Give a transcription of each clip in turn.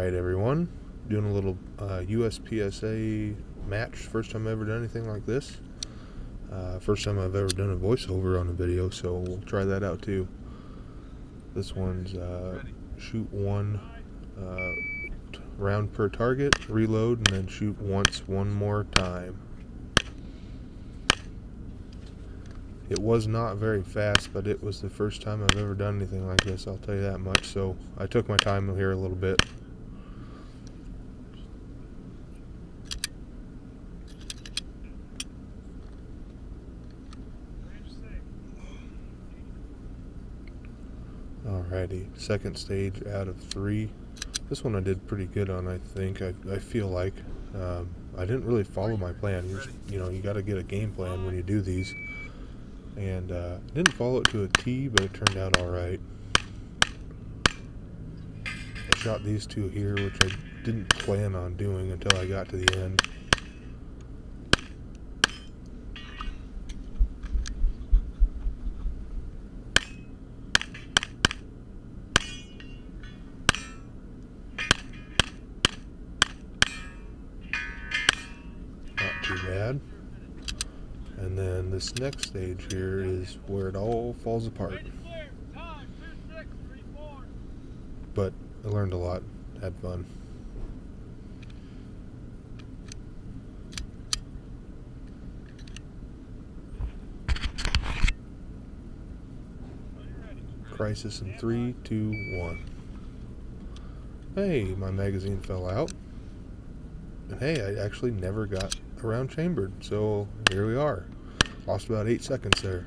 Alright everyone, doing a little USPSA match. First time I've ever done anything like this. First time I've ever done a voiceover on a video, so we'll try that out too. This one's shoot one round per target, reload, and then shoot once one more time. It was not very fast, but it was the first time I've ever done anything like this, I'll tell you that much. So I took my time here a little bit. Alrighty, second stage out of 3. This one I did pretty good on, I think. I feel like I didn't really follow my plan. You got to get a game plan when you do these. And didn't follow it to a T, but it turned out alright. I shot these two here, which I didn't plan on doing until I got to the end. Not too bad. And then this next stage here is where it all falls apart. But I learned a lot, had fun. Crisis in 3, 2, 1. Hey, my magazine fell out. And hey, I actually never got around chambered, so here we are. Lost about 8 seconds there.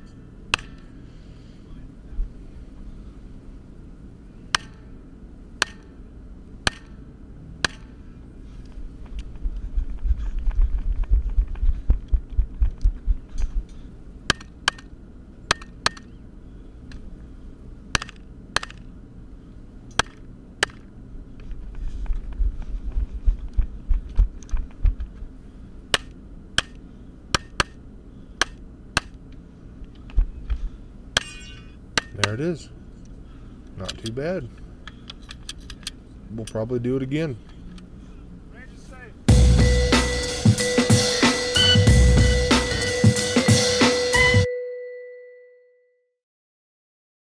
There it is. Not too bad. We'll probably do it again.